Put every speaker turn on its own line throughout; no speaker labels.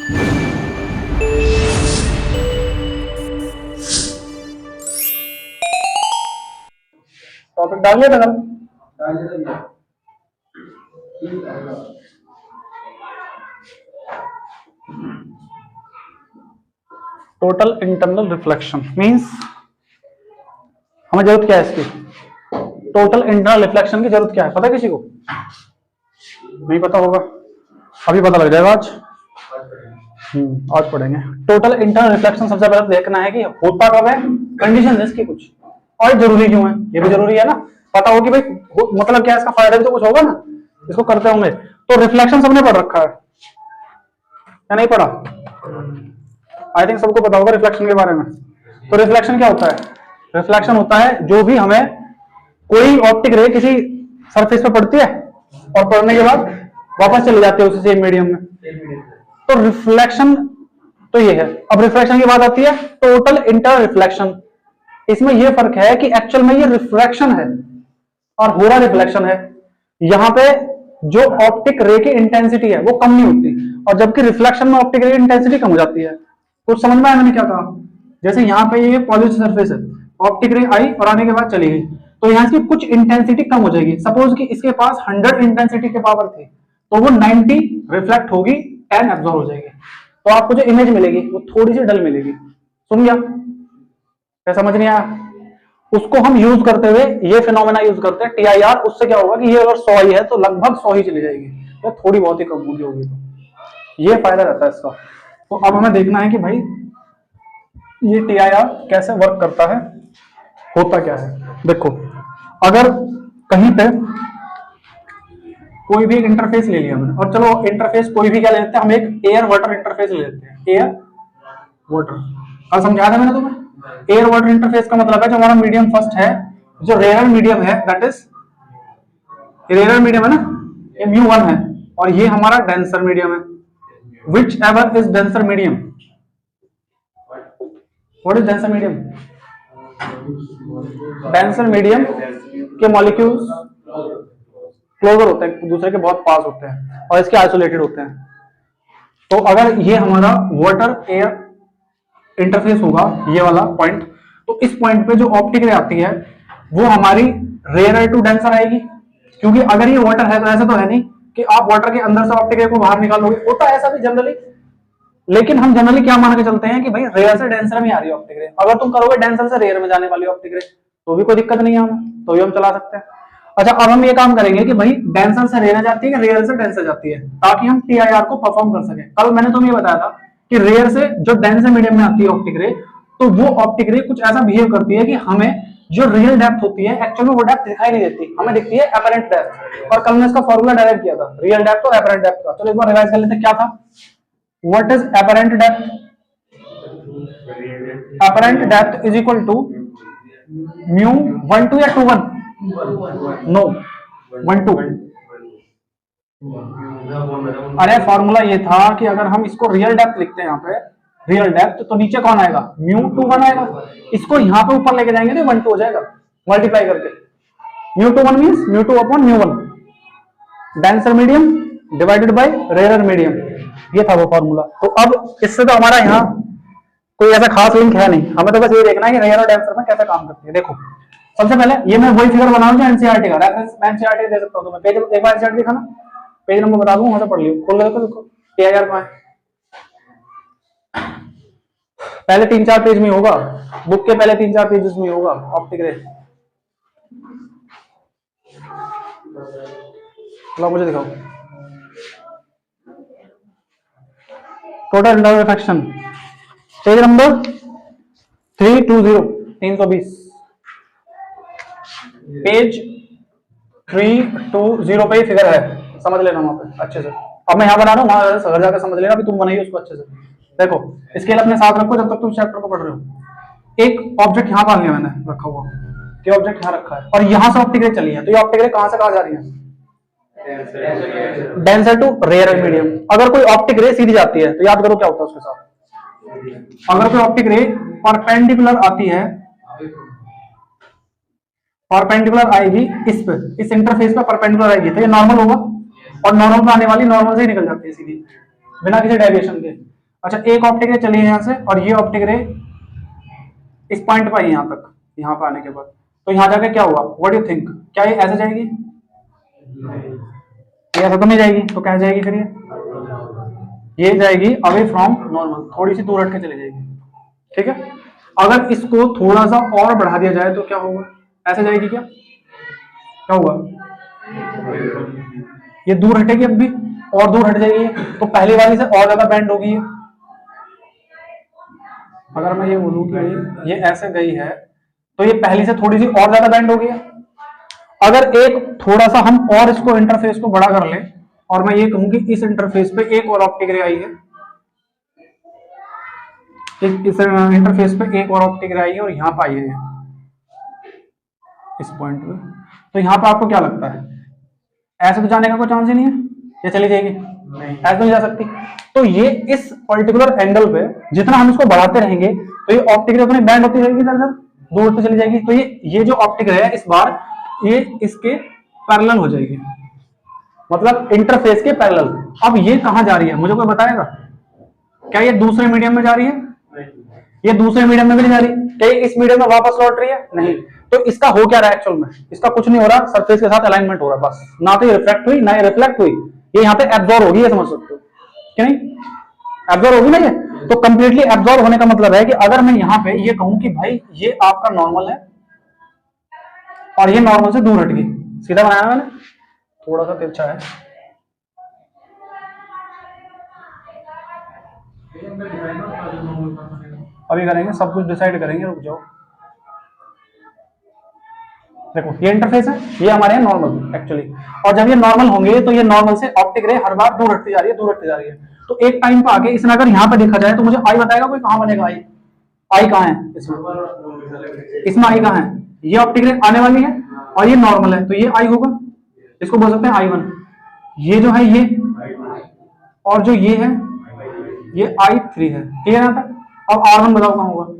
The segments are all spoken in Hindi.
टॉपिक डाल लिया था कल? टोटल इंटरनल रिफ्लेक्शन मींस हमें जरूरत क्या है इसकी? टोटल इंटरनल रिफ्लेक्शन की जरूरत क्या है, पता है किसी को? नहीं पता होगा, अभी पता लग जाएगा आज। आज पढ़ेंगे। टोटल इंटरनल रिफ्लेक्शन सबसे पहले देखना है कि होता कब है, कंडीशन है इसकी कुछ, और जरूरी क्यों है, ये भी जरूरी है ना। पता हो कि भाई मतलब क्या है, इसका फायदा भी तो कुछ होगा ना, इसको करते होंगे। तो रिफ्लेक्शन सबने पढ़ रखा है या नहीं पढ़ा? आई थिंक सबको पता होगा रिफ्लेक्शन के बारे में। तो रिफ्लेक्शन क्या होता है? रिफ्लेक्शन होता है जो भी हमें कोई ऑप्टिक रे किसी सरफेस पे पड़ती है और पड़ने के बाद वापस चली जाती है उसी सेम मीडियम में, तो रिफ्लेक्शन तो ये है। अब रिफ्लेक्शन की बात आती है टोटल इंटर रिफ्लेक्शन। इसमें यह फर्क है कि एक्चुअल में ये रिफ्लेक्शन है और हो रहा रिफ्लेक्शन है। यहां पे जो ऑप्टिक रे की इंटेंसिटी है वो कम नहीं होती, और जबकि रिफ्लेक्शन में ऑप्टिक रे की इंटेंसिटी कम हो जाती है। कुछ समझ में आया मैंने क्या कहा? जैसे यहाँ पे ये पॉजिटिव सरफेस है, ऑप्टिक रे आई और आने के बाद चली गई, तो यहाँ की कुछ इंटेंसिटी कम हो जाएगी। सपोज कि इसके पास 100 इंटेंसिटी के पावर थी, तो वो 90 रिफ्लेक्ट होगी, 10 एब्जॉर्ब हो जाएगी। तो आपको जो इमेज मिलेगी वो थोड़ी सी डल मिलेगी। सुन गया? क्या समझ नहीं आया? उसको हम यूज करते हुए ये फिनोमेना यूज करते हैं TIR। उससे क्या होगा कि ये अगर 100 ही है तो लगभग 100 ही चली जाएगी, तो थोड़ी बहुत ही कम होगी। तो ये फायदा रहता है इसका। तो अब हमें देखना है कि भाई ये TIR कैसे वर्क करता है, होता क्या है। देखो, अगर कहीं पे कोई भी एक इंटरफेस ले लिया हमने, और चलो इंटरफेस कोई भी क्या ले लेते हैं, हम एक एयर वाटर इंटरफेस ले लेते हैं। एयर वाटर कल समझाया था मैंने तुम्हें। एयर वाटर इंटरफेस का मतलब है जो हमारा मीडियम फर्स्ट है, जो रेयर मीडियम है, दैट इज रेयर मीडियम है ना, ये μ1 है, और ये हमारा डेंसर मीडियम है। Which ever is denser medium? What is denser medium? Denser medium के मॉलिक्यूल्स क्लोजर होते हैं, दूसरे के बहुत पास होते हैं, और इसके आइसोलेटेड होते हैं। तो अगर ये हमारा वाटर एयर इंटरफेस होगा, ये वाला पॉइंट, तो इस पॉइंट पे जो ऑप्टिक रे आती है वो हमारी रेयर टू डेंसर आएगी। क्योंकि अगर ये वाटर है तो ऐसा तो है नहीं कि आप वाटर के अंदर से ऑप्टिक रे को बाहर निकालोगे, होता है ऐसा भी जनरली, लेकिन हम जनरली क्या मान के चलते हैं कि भाई रेयर से डेंसर में आ रही है ऑप्टिक रे। अगर तुम करोगे डेंसर से रेयर में जाने वाली ऑप्टिक रे तो भी कोई दिक्कत नहीं है हमें, तो भी हम चला सकते हैं। अच्छा, अब हम ये काम करेंगे कि भाई डेंसर से रेयर जाती है कि रेयर से डेंसर जाती है, ताकि हम TIR को परफॉर्म कर सके। कल मैंने तुम्हें ये बताया था कि रेयर से जो डेंसर मीडियम में आती है ऑप्टिक रे, तो वो ऑप्टिक रे कुछ ऐसा बिहेव करती है कि हमें जो रियल डेप्थ होती है एक्चुअल में वो डेप्थ दिखाई नहीं देती, हमें दिखती है अपरेंट डेप्थ। और कल मैंने इसका फॉर्मूला डायरेक्ट किया था रियल डेप्थ और अपरेंट डेप्थ का। चलो एक बार रिवाइज कर लेते हैं, क्या था? What is apparent depth? Apparent depth is equal to μ12 या 21? नो, 12। अरे फॉर्मूला ये था कि अगर हम इसको रियल डेप्थ लिखते हैं यहाँ पे, रियल डेप्थ, तो नीचे कौन आएगा? μ21 आएगा। इसको यहाँ पे ऊपर लेके जाएंगे तो 12 हो जाएगा मल्टीप्लाई करके। μ21 means μ2 upon μ1, denser medium divided by rare medium, ये था वो फॉर्मूला। तो अब इससे तो हमारा यहाँ कोई ऐसा खास लिंक है नहीं, हमें तो बस ये देखना है कि रेयर और डेंसर में कैसे काम करती है। देखो, सबसे पहले ये मैं वही फिगर बनाऊं जो एनसीईआरटी का रेफरेंस, मैं एनसीईआरटी दे सकता हूं तुम्हें। पेज एक बार एनसीईआरटी दिखाना, पेज नंबर बता दूं, वहां से पढ़ लियो, खोल के देखो TIR कहां है। पहले 3-4 पेज में होगा, बुक के पहले 3-4 पेजेस में होगा ऑप्टिक रे। चलो मुझे दिखाओ total internal reflection, page number 320 page 320 पे फिगर है, समझ लेना वहां पे अच्छे से। अब मैं यहाँ बना रहा हूँ, वहां घर जाकर समझ लेना, अभी तुम बनाइए उसको अच्छे से। देखो, स्केल अपने साथ रखो जब तक तुम चैप्टर को पढ़ रहे हो। एक ऑब्जेक्ट यहाँ मान लिया मैंने रखा हुआ, ये ऑब्जेक्ट यहाँ रखा है, और यहाँ से ऑप्टिक रे चली है, तो ये ऑप्टिक रे कहां से कहां जा रही है? Denser to rare medium. अगर कोई ऑप्टिक रे सीधी जाती है तो याद करो क्या होता है उसके साथ। अगर कोई ऑप्टिक रे परपेंडिकुलर आती है, परपेंडिकुलर आएगी इस पे, इस इंटरफेस पे परपेंडिकुलर आएगी, तो ये नॉर्मल होगा, और नॉर्मल पे आने वाली नॉर्मल से ही निकल जाती है सीधी, बिना किसी डेविएशन के। अच्छा, एक ऑप्टिक रे चली है यहाँ से और ये ऑप्टिक रे इस पॉइंट पर यहाँ तक, यहाँ पर आने के बाद तो यहाँ जाके क्या हुआ, व्हाट यू थिंक, क्या ये ऐसे जाएगी? ये ऐसे तो नहीं जाएगी, तो क्या जाएगी फिर? ये जाएगी अवे फ्रॉम नॉर्मल, थोड़ी सी दूर हट के चली जाएगी। ठीक है, अगर इसको थोड़ा सा और बढ़ा दिया जाए तो क्या होगा, ऐसे जाएगी क्या? क्या होगा? ये दूर हटेगी, अब भी और दूर हट जाएगी, तो पहली वाली से और ज्यादा बैंड होगी। अगर मैं ये बोलूं कि ये ऐसे गई है तो ये पहली से थोड़ी सी और ज्यादा बैंड होगी। अगर एक थोड़ा सा हम और इसको इंटरफेस को बड़ा कर ले और मैं ये कहूं कि इस इंटरफेस पे एक और ऑप्टिक रे आई है, इस इंटरफेस पे एक और ऑप्टिक रे आई है और यहाँ पे आई है इस पॉइंट पे, तो यहाँ पे आपको क्या लगता है, ऐसे तो जाने का कोई चांस ही नहीं है, ये चली जाएगी? ऐसे तो नहीं जा सकती। तो ये इस पर्टिकुलर एंगल पे जितना हम इसको बढ़ाते रहेंगे तो ये ऑप्टिक रे उतनी बैंड होती रहेगी, इधर दूर से चली जाएगी। तो ये जो ऑप्टिक रे है इस बार ये इसके पैरेलल हो जाएगी, मतलब इंटरफेस के पैरेलल। अब ये कहां जा रही है मुझे कोई बताएगा? क्या ये दूसरे मीडियम में जा रही है? ये दूसरे मीडियम में भी नहीं जा रही। क्या ये इस मीडियम में वापस लौट रही है? नहीं। तो इसका हो क्या रहा है एक्चुअल में? इसका कुछ नहीं हो रहा, सरफेस के साथ अलाइनमेंट हो रहा है बस, ना तो ये रिफ्लेक्ट हुई ना ये रिफ्लेक्ट हुई, ये यहाँ पे एब्जॉर्ब होगी, ये समझ सकते हो कि नहीं? एब्जॉर्ब होगी ना ये, तो कंप्लीटली एब्जॉर्ब होने का मतलब है कि अगर मैं यहाँ पे ये कहूं कि भाई ये आपका नॉर्मल है और ये नॉर्मल से दूर हट गई, सीधा बनाया मैंने, थोड़ा सा तिरछा है, अभी करेंगे, सब कुछ डिसाइड करेंगे, रुक जाओ। देखो ये इंटरफेस है, ये हमारे यहाँ नॉर्मल एक्चुअली, और जब ये नॉर्मल होंगे तो ये नॉर्मल से ऑप्टिक रे हर बार दूर हटती जा रही है, दूर हटती जा रही है। तो एक टाइम पे आके इसमें अगर यहाँ पे देखा जाए तो मुझे आई बताएगा कोई, कहाँ बनेगा आई? आई कहाँ है इसमें आई कहाँ है? ये ऑप्टिक रे आने वाली है और ये नॉर्मल है, तो ये आई होगा, इसको बोल सकते हैं I1। ये जो है ये, और जो ये है ये I3 है, ठीक है ना? अब R1 बताओ कहाँ होगा?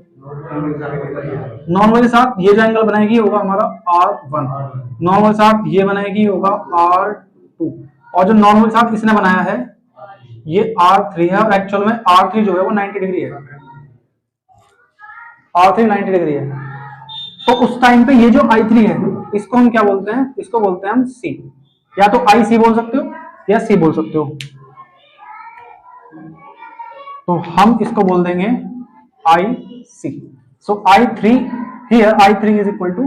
नॉर्मल के साथ ये जो एंगल बनाएगी होगा हमारा R1, नॉर्मल के साथ ये बनाएगी होगा R2, और जो नॉर्मल के साथ इसने बनाया है ये R3 है, और एक्चुअल में R3 जो है वो 90 डिग्री है, R3 90 डिग्री है। तो उस टाइम पे ये जो I3 है इसको हम क्या बोलते हैं? इसको बोलते हैं हम C, या तो IC बोल सकते हो या C बोल सकते हो। तो हम इसको बोल देंगे IC। So I3 here, I3 is equal to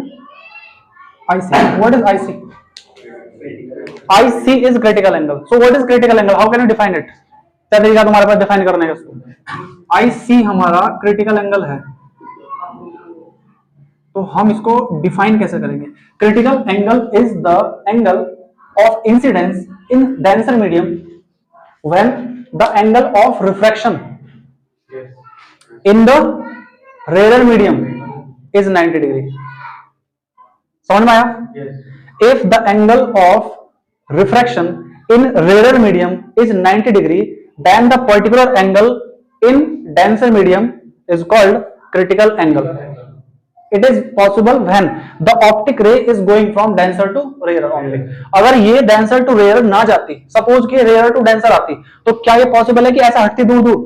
IC. What is IC? IC is critical angle. So what is critical angle? How can you define it? क्या तरीका तुम्हारे पास डिफाइन करने का इसको? IC हमारा क्रिटिकल एंगल है, तो हम इसको डिफाइन कैसे करेंगे? Critical angle is the angle of incidence in denser medium when the angle of refraction in the rare medium is 90 degree. समझ में आया? If the angle of refraction in rare medium is 90 degree, then the particular angle in denser medium is called critical angle. It is possible when the optic ray is going from denser to rarer only. अगर ये denser to rarer ना जाती, suppose कि rarer to denser आती, तो क्या ये possible है कि ऐसा हटती दूर दूर?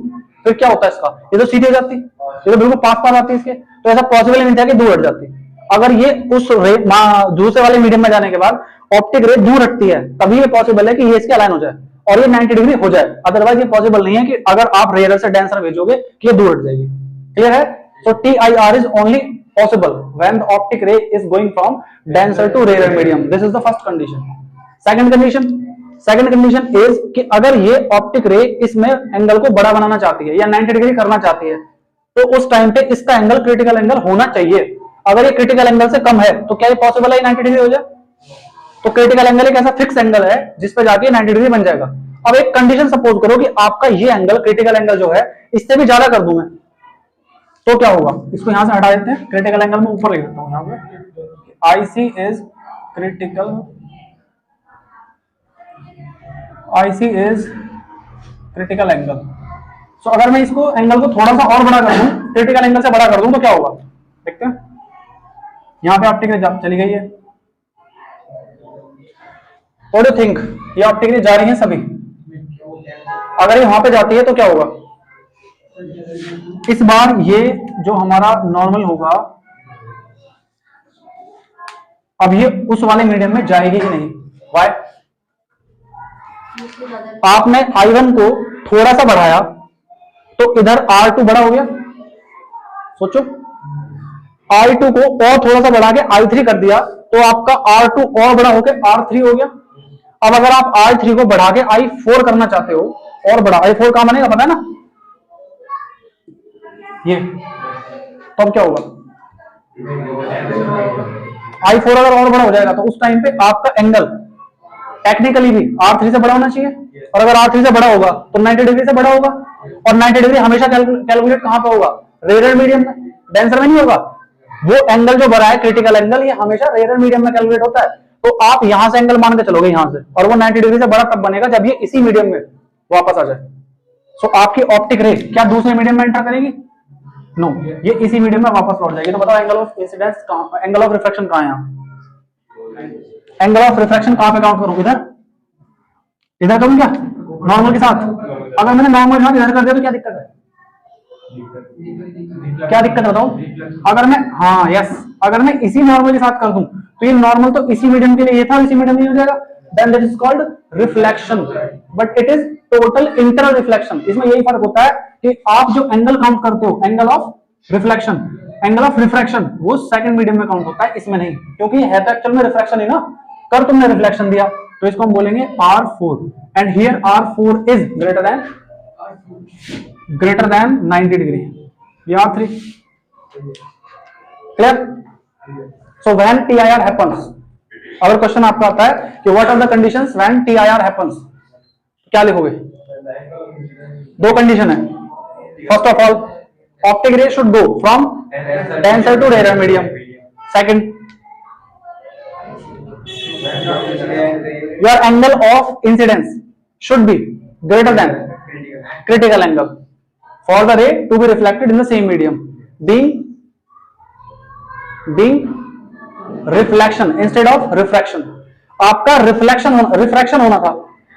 फिर क्या होता है इसका? ये तो सीधी हो जाती, ये तो बिल्कुल पास पास आती है इसके, तो ऐसा पॉसिबल नहीं था कि दूर हट जाती। अगर ये उस दूसरे वाले मीडियम में जाने के बाद ऑप्टिक रे दूर हटती है, तभी ये पॉसिबल है कि ये इसके अलाइन हो जाए और ये 90 डिग्री हो जाए। अदरवाइज ये पॉसिबल नहीं है कि अगर आप रेयर से डेंसर भेजोगे कि ये दूर हट जाएगी। क्लियर है? So TIR is only possible when the optic ray is going from denser to rare medium. This is the first condition. Second condition is कि अगर ये ऑप्टिक रे इसमें एंगल को बड़ा बनाना चाहती है या 90 डिग्री करना चाहती है, तो उस टाइम पे इसका एंगल क्रिटिकल एंगल होना चाहिए। अगर ये क्रिटिकल एंगल से कम है तो क्या ये पॉसिबल है 90 डिग्री हो जाए? तो क्रिटिकल एंगल एक ऐसा फिक्स एंगल है जिस पे जाके 90 डिग्री बन जाएगा। अब एक कंडीशन सपोज करो कि आपका ये एंगल क्रिटिकल एंगल जो है इससे भी ज्यादा कर दूं मैं, तो क्या होगा? इसको यहां से हटा देते हैं, क्रिटिकल एंगल में ऊपर लिख देता हूं यहां पे IC इज क्रिटिकल एंगल। सो अगर मैं इसको एंगल को थोड़ा सा और बड़ा कर दूं, क्रिटिकल एंगल से बड़ा कर दूं, तो क्या होगा? देखते हैं। यहां पे ऑप्टिक रे चली गई है, व्हाट डू थिंक? ये ऑप्टिक रे जा रही है सभी, अगर ये वहां पे जाती है तो क्या होगा? इस बार ये जो हमारा नॉर्मल होगा, अब ये उस वाले मीडियम में जाएगी ही नहीं। वाई? आपने I1 को थोड़ा सा बढ़ाया तो इधर R2 बड़ा हो गया। सोचो, I2 को और थोड़ा सा बढ़ा के I3 कर दिया तो आपका R2 और बड़ा होकर R3 हो गया। अब अगर आप I3 को बढ़ा के I4 करना चाहते हो, और बड़ा I4 कहां बनेगा पता है ना, ये, तो अब क्या होगा, I4 अगर और बड़ा हो जाएगा तो उस टाइम पे आपका एंगल टेक्निकली भी R3 से बड़ा होना चाहिए, और अगर R3 से बड़ा होगा तो 90 डिग्री से बड़ा होगा। और 90 डिग्री हमेशा कैलकुलेट कहां पे होगा, रेयर मीडियम में, डेंसर में नहीं होगा। वो एंगल जो बड़ा है क्रिटिकल एंगल, ये हमेशा रेयर मीडियम में कैलकुलेट होता है। तो आप यहां से एंगल मान के चलोगे यहां से, और वो 90 डिग्री से बड़ा तब बनेगा जब ये इसी मीडियम में वापस आ जाए। सो आपकी ऑप्टिक रे क्या दूसरे मीडियम में एंटर करेगी? नो, ये इसी मीडियम में वापस लौट जाएगी। तो बताओ एंगल ऑफ इंसिडेंस कहां, एंगल ऑफ रिफ्रैक्शन कहां है यहां? एंगल ऑफ रिफ्रैक्शन कहां पे काउंट करूं? इधर करूं क्या नॉर्मल के साथ? अगर मैंने नॉर्मल के साथ इधर कर दिया तो क्या दिक्कत है? क्या दिक्कत बताओ? अगर मैं, हाँ यस, अगर मैं इसी नॉर्मल के साथ कर दूं तो ये नॉर्मल तो इसी मीडियम के लिए ये था, इसी मीडियम में हो जाएगा। Then that is called reflection, but it is total internal reflection. इसमें यही फर्क होता है कि आप जो एंगल काउंट करते हो, angle of reflection, angle of refraction, वो सेकंड मीडियम में काउंट होता है, इसमें नहीं, क्योंकि है तो एक्चुअल में रिफ्रैक्शन ही ना, कर तुमने रिफ्लेक्शन दिया तो इसको हम बोलेंगे R4, and here R4 is greater than 90 degree, ये R3। Clear? So when TIR happens, अगर क्वेश्चन आपका आता है कि what are the conditions when TIR happens, क्या लिखोगे? दो कंडीशन है। First of all, optic ray should go from denser to rare medium. Second, your angle of incidence should be greater than critical angle for the ray to be reflected in the same medium, being reflection instead of refraction। आपका रिफ्रैक्शन होना था,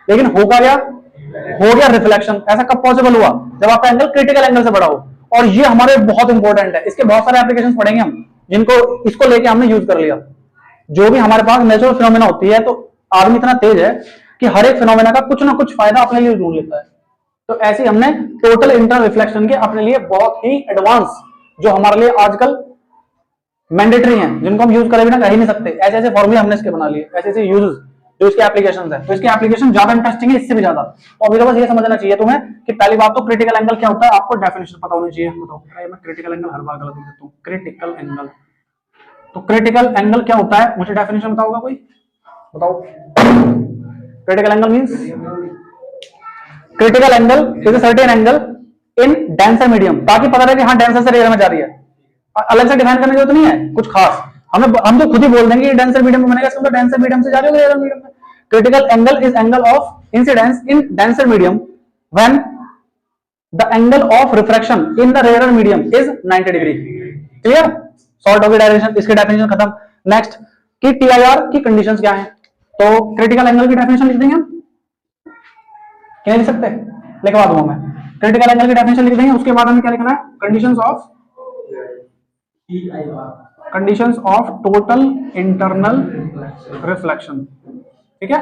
लेकिन होगा क्या, हो गया रिफ्लेक्शन। ऐसा कब पॉसिबल हुआ? जब आपका एंगल क्रिटिकल एंगल से बड़ा हो। और ये हमारे बहुत इंपॉर्टेंट है, इसके बहुत सारे एप्लीकेशंस पढ़ेंगे हम, जिनको इसको लेके हमने यूज कर लिया। जो भी हमारे पास नेचुरल फिनोमेना होती है, तो आदमी इतना तेज है कि हर एक फिनोमेना का कुछ ना कुछ फायदा अपने लिए ढूंढ लेता है। तो ऐसे हमने टोटल इंटरनल रिफ्लेक्शन के अपने लिए बहुत ही एडवांस, जो हमारे लिए आजकल मैंडेटरी हैं, जिनको हम यूज करे बिना कह ही नहीं सकते, ऐसे ऐसे फॉर्मूले हमने इसके बना लिए, ऐसे ऐसे यूजेस जो इसके एप्लीकेशंस है। तो इसके एप्लीकेशन ज्यादा इंटरेस्टिंग है इससे भी ज्यादा। तो अभी तो बस ये समझना चाहिए तुम्हें कि पहली बात तो क्रिटिकल एंगल क्या होता है, आपको डेफिनेशन पता होनी चाहिए। बताओ, मैं क्रिटिकल एंगल हर बार गलत लिख देता हूं। क्रिटिकल एंगल, तो क्रिटिकल एंगल क्या होता है, मुझे डेफिनेशन बताओगा कोई? बताओ। Critical angle means, critical angle is a certain angle in denser medium, ताकि पता रहे कि हाँ डेंसर से रेयर में जा रही है। अलग से डिफाइन करने की जरूरत नहीं है कुछ खास, हम तो खुद ही बोल देंगे डेंसर मीडियम में बनेगा, इसका मतलब डेंसर मीडियम से जा रही है रेयर मीडियम में। Critical angle is angle of incidence in denser medium when the angle of refraction in the rare medium is 90 degree. Clear? Sort of direction, इसके डेफिनेशन खत्म। नेक्स्ट कि TIR की कंडीशंस क्या हैं, तो क्रिटिकल एंगल की डेफिनेशन लिख देंगे हम, क्या लिख सकते हैं? लिखवा दूंगा मैं, क्रिटिकल एंगल की डेफिनेशन लिख देंगे। उसके बाद हमें क्या लिखना है? Conditions of total internal reflection. ठीक है,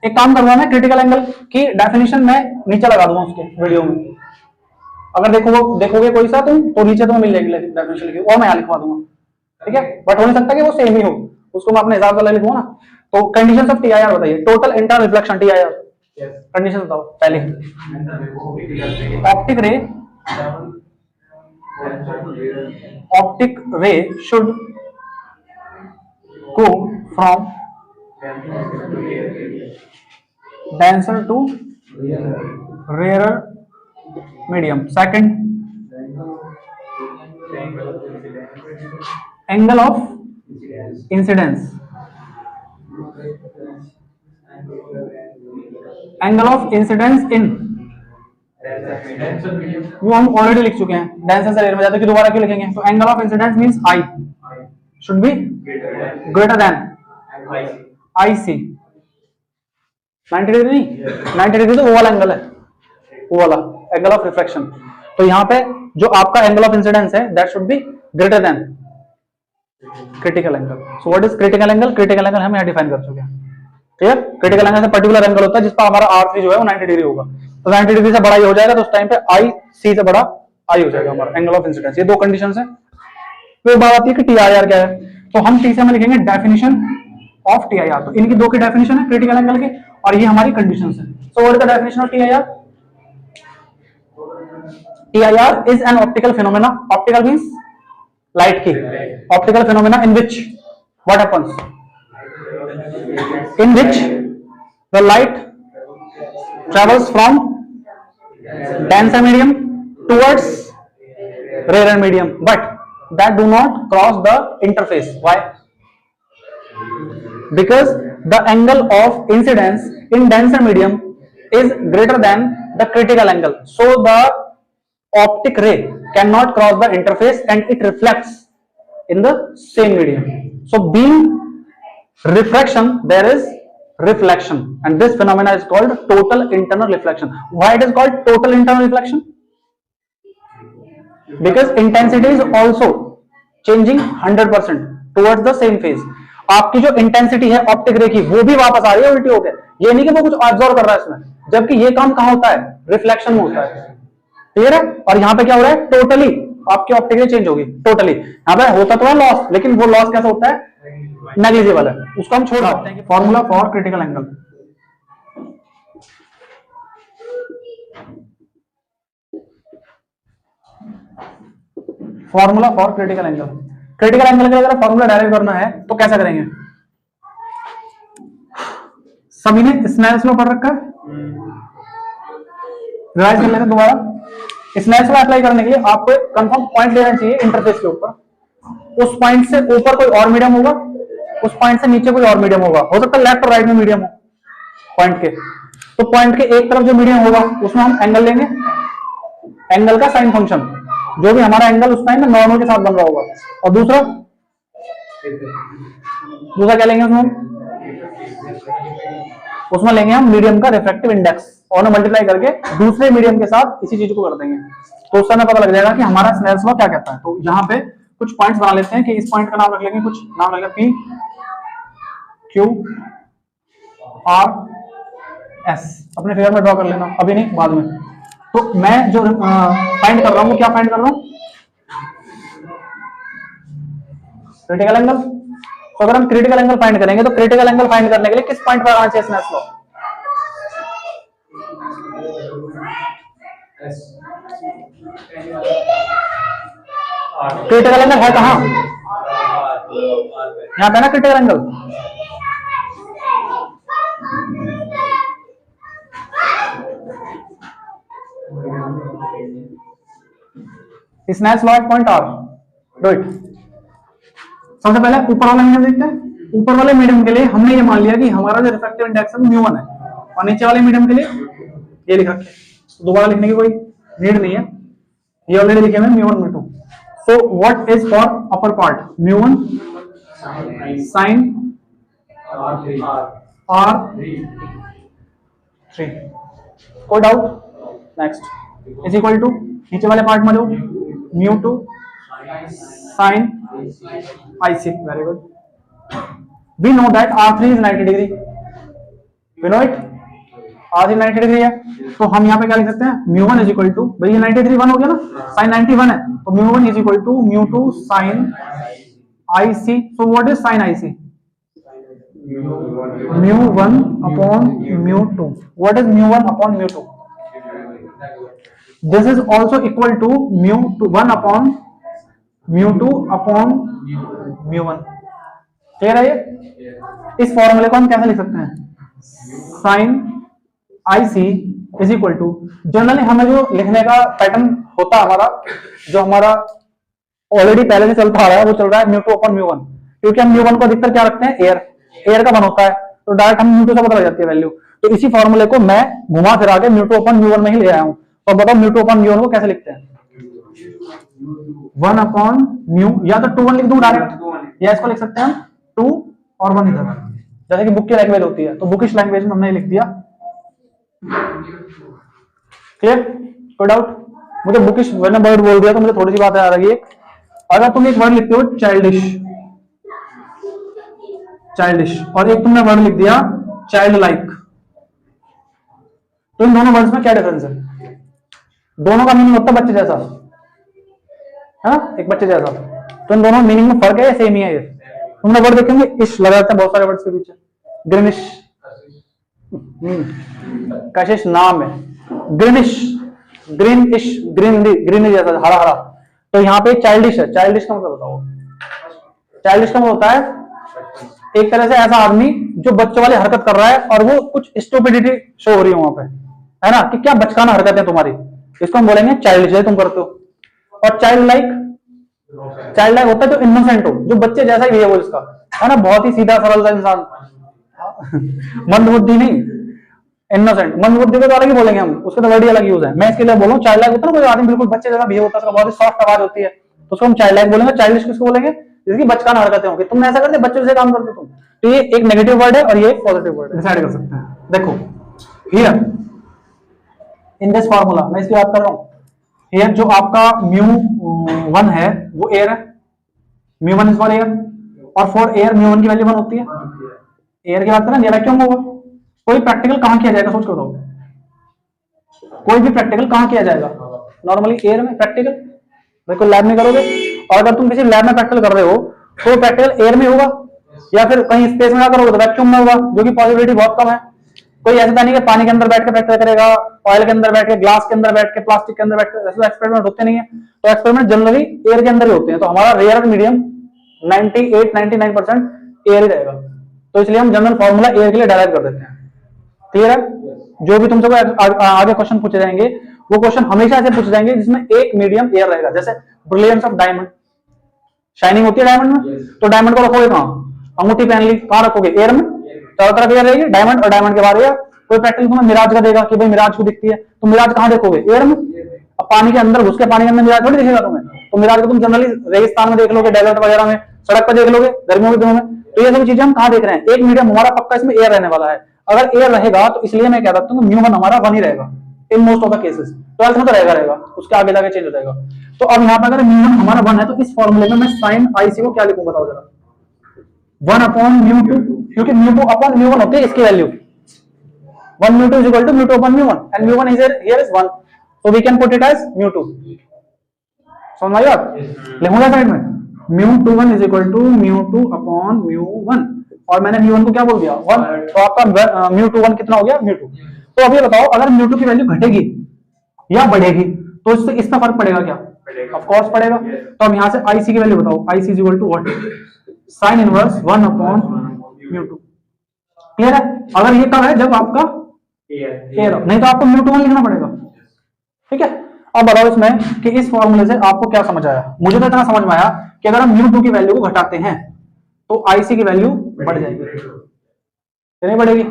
एक काम करूंगा मैं, क्रिटिकल एंगल की डेफिनेशन मैं नीचे लगा दूंगा उसके वीडियो में। अगर देखोगे कोई सा तुम, तो नीचे तुम्हें मिल जाएगी डेफिनेशन लिखी, और मैं यहाँ लिखवा दूंगा। ठीक है, बट हो नहीं सकता कि वो सेम ही हो, उसको मैं अपने हिसाब से लिखूंगा ना। तो कंडीशंस ऑफ TIR बताइए, total internal reflection TIR condition बताओ। पहले optic ray should go from denser to rare medium. Second, angle of incidence, angle of incidence in, वो हम ऑलरेडी लिख चुके हैं, डेंसर से रेयर में जाते कि दोबारा क्यों लिखेंगे। तो angle of incidence means I should be greater than IC। 90 degree नहीं, 90 डिग्री तो वो वाला एंगल है, वो वाला एंगल ऑफ रिफ्रैक्शन। तो यहाँ पे जो आपका एंगल ऑफ इंसिडेंस है that should be greater than critical angle. So what is critical angle? Critical angle हम यहाँ डिफाइन कर चुके हैं. क्लियर? क्रिटिकल एंगल से पर्टिकुलर एंगल होता है जिस पर हमारा R3 जो है वो 90 डिग्री होगा. तो 90 डिग्री से बड़ा ही हो जाएगा, तो उस टाइम पे आई सी से बड़ा आई हो जाएगा हमारा एंगल ऑफ इंसिडेंस. ये दो कंडीशंस है. फिर बात आती है कि TIR क्या है. तो हम टी से में लिखेंगे डेफिनेशन ऑफ TIR. तो इनकी दो की डेफिनेशन है क्रिटिकल एंगल की, और ये हमारी कंडीशंस है. सो what is the definition of TIR? TIR is an optical phenomena. Optical means light की. Optical phenomena in which what happens? In which the light travels from denser medium towards rarer medium, but that do not cross the interface. Why? Because the angle of incidence in denser medium is greater than the critical angle. So the optic ray cannot cross the interface and it reflects in the same medium. So being refraction, there is reflection, and this phenomena is called total internal reflection. Why it is called total internal reflection? Because intensity is also changing 100% towards the same phase. आपकी जो इंटेंसिटी है ऑप्टिक रे की वो भी वापस आ रही है उल्टी होकर. ये नहीं कि वो कुछ ऑब्जर्व कर रहा है इसमें, जबकि ये काम कहां होता है? रिफ्लेक्शन में होता है. क्लियर है? और यहाँ पे क्या हो रहा है? टोटली आपकी ऑप्टिक रे चेंज होगी. टोटली यहाँ पे होता तो है लॉस, लेकिन वो लॉस कैसा होता है? नेग्लिजिबल है. उसको हम छोड़ सकते हैं. Formula for critical angle. Formula for critical angle. Critical angle का अगर फॉर्मूला डायरेक्ट करना है तो कैसा करेंगे? सभी ने स्नेल्स लॉ पढ़ रखा है? रिवाइज कर लेते हैं दोबारा. स्नेल्स लॉ अप्लाई करने के लिए आपको एक कंफर्म पॉइंट लेना चाहिए इंटरफेस के ऊपर. उस पॉइंट से ऊपर कोई और मीडियम होगा, उस पॉइंट से नीचे कोई और मीडियम होगा. हो सकता है लेफ्ट और राइट में मीडियम हो पॉइंट के. तो पॉइंट के एक तरफ जो मीडियम होगा उसमें हम एंगल लेंगे. एंगल का साइन फंक्शन, जो भी हमारा एंगल उस टाइम में नॉर्मल के साथ बन रहा होगा. और दूसरा क्या लेंगे उसमें लेंगे हम मीडियम का रिफ्रैक्टिव इंडेक्स, और मल्टीप्लाई करके दूसरे मीडियम के साथ इसी चीज को कर देंगे. तो उससे हमें पता लग जाएगा कि हमारा स्नेल्स लॉ क्या कहता है. तो यहाँ पे कुछ पॉइंट्स बना लेते हैं कि इस पॉइंट का नाम रख लेंगे, कुछ नाम रख लेंगे P Q R S. अपने फिगर में ड्रॉ कर लेना, अभी नहीं बाद में. तो मैं जो फाइंड कर रहा हूँ, क्या फाइंड कर रहा हूँ? Critical angle. तो अगर हम क्रिटिकल एंगल फाइंड करेंगे तो क्रिटिकल एंगल फाइंड करने के लिए किस पॉइंट पर आना चाहिए स्नेल्स लॉ? क्रिटिकल एंगल है कहां? यहां पे ना critical angle. Snell's law at point R. Do it. सबसे पहले ऊपर वाला मीडियम देखते हैं. ऊपर वाले मीडियम के लिए हमने ये मान लिया कि हमारा जो रिफ्रैक्टिव इंडेक्स है म्यू 1 है, और नीचे वाले मीडियम के लिए ये लिख रखे. दोबारा लिखने की कोई नीड नहीं है, ये ऑलरेडी लिखे हुए हैं mu 1 mu 2. So what is for upper part? Mu 1 sine R3. कोई doubt? Next is equal to नीचे वाले पार्ट में जो mu 2 sine IC. Very good. We know that R3 is 90 degree. We know it. R3 90 degree है, तो हम यहाँ पे क्या लिख सकते हैं? म्यू 1 इज इक्वल टू, भाई ये 90 डिग्री 1 हो गया ना, साइन 91 है, तो mu 1 is equal to mu 2 sine IC. So what is sine IC? Mu 1 upon mu 2. What is mu 1 upon mu 2? This is also equal to mu 1 upon mu 2 upon mu 1. Clear है ये? इस फॉर्मूले को हम कैसे लिख सकते हैं? Sine IC is equal to, generally हमें जो लिखने का पैटर्न होता है हमारा, जो हमारा ऑलरेडी पहले से चलता आ रहा है, वो चल रहा है म्यू 2 अपॉन म्यू 1. क्योंकि हम म्यू 1 को अधिकतर क्या रखते हैं? एयर का बन होता है, तो डायरेक्ट हम म्यू 2 से पता लग जाती है वैल्यू. तो इसी फॉर्मूले को मैं घुमा फिरा के म्यू 2 अपॉन म्यू 1 में ही ले आया हूं. तो बताओ म्यू 2 अपॉन म्यू 1 को कैसे लिखते हैं? 1 अपॉन म्यू, या तो 2 1 लिख दूं डायरेक्ट, या इसको लिख सकते हैं 2 और 1 इधर, जैसे कि बुक की लैंग्वेज होती है. तो बुकिश लैंग्वेज में हमने लिख दिया. क्लियर? कोई डाउट? मुझे बुकिश मैंने वर्ड बोल दिया तो मुझे थोड़ी सी बात आ रही है। अगर तुम एक वर्ड लिखते हो चाइल्डिश, चाइल्डिश, और एक तुमने वर्ड लिख दिया चाइल्ड लाइक, तो इन दोनों वर्ड्स में क्या डिफरेंस है? दोनों का मीनिंग होता है बच्चे जैसा, है ना, एक बच्चे जैसा। तो इन दोनों मीनिंग में फर्क है, सेम ही है। ये तुमने वर्ड देखेंगे इश लगा रहता है बहुत सारे वर्ड्स के पीछे। ग्रीनिश, कशिश नाम है, ग्रीनिश, ग्रीन इश, ग्रीन ग्रीन जैसा हरा हरा। तो यहाँ पे चाइल्डिश है। चाइल्डिश का मतलब बताओ? चाइल्डिश का मतलब होता है एक तरह से ऐसा आदमी जो बच्चों वाली हरकत कर रहा है और वो कुछ स्टूपिडिटी शो हो रही है वहां पे, है ना, कि क्या बचकाना हरकत है तुम्हारी, इसको हम बोलेंगे चाइल्डिश है तुम करते हो। और चाइल्ड लाइक, चाइल्ड लाइक होता है जो इनोसेंट हो, जो बच्चे जैसा ही है वो इसका, है ना, बहुत ही सीधा सरल सा इंसान, मंद बुद्धि नहीं, इनोसेंट। मंद बुद्धि को तो अलग ही बोलेंगे हम, उसका तो वर्ड ही अलग यूज है। मैं इसके लिए बोलूं चाइल्ड लाइक होता है ना, कोई आदमी बिल्कुल बच्चे जैसा बिहेव होता है, बहुत ही सॉफ्ट आवाज होती है, तो उसको हम चाइल्ड लाइक बोलेंगे। चाइल्डिश किसको बोलेंगे? जिसकी बचकाना हरकतें होंगी, तुम ऐसा करते बच्चों से काम करते तुम। तो ये एक नेगेटिव वर्ड है और ये एक पॉजिटिव वर्ड है, डिसाइड कर सकते हैं। देखो हियर इन दिस फार्मूला, मैं इसकी बात कर रहा हूं। हियर जो आपका μ1 है वो एयर है, μ1 इज फॉर एयर, और फॉर एयर μ1 की वैल्यू 1 होती है। एयर की बात करें ये वैक्यूम होगा। कोई प्रैक्टिकल कहां किया जाएगा सोच कर बताओ? कोई भी प्रैक्टिकल कहां किया जाएगा? नॉर्मली एयर में प्रैक्टिकल, बिल्कुल लैब में करोगे। और अगर तुम किसी लैब में प्रैक्टिकल कर रहे हो तो प्रैक्टिकल एयर में होगा, या फिर कहीं स्पेस में करोगे तो वैक्यूम में होगा, जो कि पॉसिबिलिटी बहुत कम है। कोई ऐसा नहीं कि पानी के अंदर बैठ के प्रैक्टिकल करेगा, ऑयल के अंदर बैठ के, ग्लास के अंदर बैठ के, प्लास्टिक के अंदर बैठ के, ऐसे एक्सपेरिमेंट होते नहीं है। तो एक्सपेरिमेंट जनरली एयर के अंदर ही होते हैं। तो हमारा रेयर मीडियम 98-99% एयर ही रहेगा। तो इसलिए हम जनरल फॉर्मूला एयर के लिए डायरेक्ट कर देते हैं। क्लियर है? जो भी तुमसे आगे क्वेश्चन पूछे जाएंगे वो क्वेश्चन हमेशा ऐसे पूछे जाएंगे जिसमें एक मीडियम एयर रहेगा। जैसे ब्रिलियंस ऑफ डायमंड, शाइनिंग होती है डायमंड में, तो डायमंड को रखोगे कहां? अंगूठी पहन ली, कहां रखोगे? एयर में। चारों तरफ एयर रहेगी डायमंड, और डायमंड के बाहर एयर। कोई प्रैक्टिकल तुम्हें मिराज का देगा कि भाई मिराज को दिखती है, तो मिराज कहां देखोगे? एयर में। अब पानी के अंदर घुस के पानी के अंदर मिराज थोड़ी दिखेगा तुम्हें। तो मिराज को तुम जनरली रेगिस्तान में देख लोगे, डेजर्ट वगैरह में, सड़क पर देख लोगे गर्मियों के दिनों में। तो ये सब चीजें हम कहां देख रहे हैं? एक मीडियम हमारा पक्का इसमें एयर रहने वाला है। अगर एयर रहेगा तो इसलिए मैं कह सकता हूँ μ1 हमारा 1 ही रहेगा in most of the cases. 12th में तो रहेगा, उसके आगे जाके चेंज हो जाएगा। तो अब यहाँ पर अगर μ1 हमारा 1 है तो इस फॉर्मूले में मैं साइन IC को क्या लिखूं बताओ जरा? 1/μ2, क्योंकि μ2/μ1 होती है इसकी value. 1/μ2 is equal to μ2/μ1 and μ1 is here is 1, so we can put it as μ2। समझ में आई बात? लिखूंगा साइड में μ21 is equal to μ2/μ1, और मैंने μ1 को क्या बोल दिया? 1। तो आपका μ21 कितना हो गया? μ2। तो अब ये बताओ अगर μ2 की वैल्यू घटेगी या बढ़ेगी तो इससे इसका फर्क पड़ेगा क्या? ऑफ कोर्स पड़ेगा। तो अब यहां से IC की वैल्यू बताओ। IC is equal to what? Sine inverse 1/μ2। Clear है? अगर ये कब है? जब आपका एयर, नहीं तो आपको μ21 लिखना पड़ेगा। ठीक है? अब बताओ इसमें कि इस फॉर्मूले से आपको क्या समझ आया? मुझे तो इतना समझ में आया कि अगर हम μ2 की वैल्यू को घटाते हैं तो IC की वैल्यू बढ़ जाएगी, नहीं बढ़ेगी?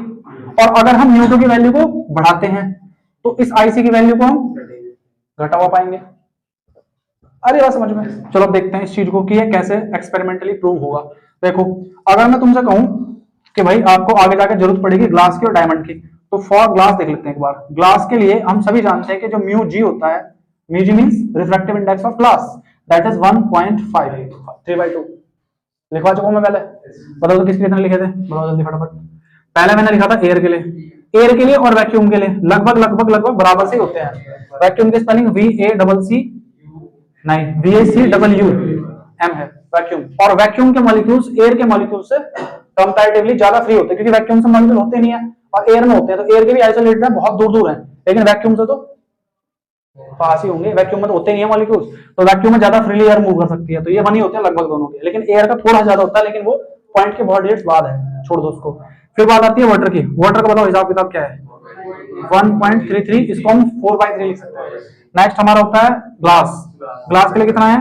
और अगर हम μ2 की वैल्यू को बढ़ाते हैं तो इस IC की वैल्यू को हम घटा हुआ पाएंगे। अरे बात समझ में? चलो अब देखते हैं इस चीज को कि ये कैसे एक्सपेरिमेंटली प्रूव होगा। देखो अगर मैं तुमसे कहूं कि भाई आपको आगे जाके जरूरत पड़ेगी ग्लास की और डायमंड की, तो फॉर ग्लास देख लेते हैं एक बार। ग्लास के लिए हम सभी जानते हैं कि जो μg होता है, μg means refractive index of glass, that is 1.5, 3/2। लिखवा चुका हूं मैं पहले, बताओ तो किसके कितने लिखे थे? बताओ जल्दी फटाफट। पहले मैंने लिखा था एयर के लिए, एयर के लिए और वैक्यूम के लिए लगभग बराबर से होते हैं। वैक्यूम की स्पेलिंग VACC नहीं, VACWM है वैक्यूम। और वैक्यूम के मॉलिक्यूल्स एयर के मॉलिक्यूल से कंपैरेटिवली ज्यादा फ्री होते हैं, क्योंकि वैक्यूम से मॉलिक्यूल होते नहीं है और एयर में होते हैं। तो एयर के भी आइसोलेटेड है, बहुत दूर दूर है, लेकिन वैक्यूम से तो पास ही होंगे। वैक्यूम में तो होते नहीं है मॉलिक्यूल्स, तो वैक्यूम में ज्यादा फ्रीली एयर मूव कर सकती है। तो ये 1 ही होते हैं लगभग दोनों के, लेकिन एयर का थोड़ा ज्यादा होता है, लेकिन वो पॉइंट के बहुत डिजिट्स बाद है, छोड़ दो उसको। फिर बात आती है वाटर की। वाटर का बताओ हिसाब किताब क्या है? 1.33, इसको हम 4/3 लिख सकते हैं। नेक्स्ट हमारा होता है ग्लास। ग्लास के लिए कितना है?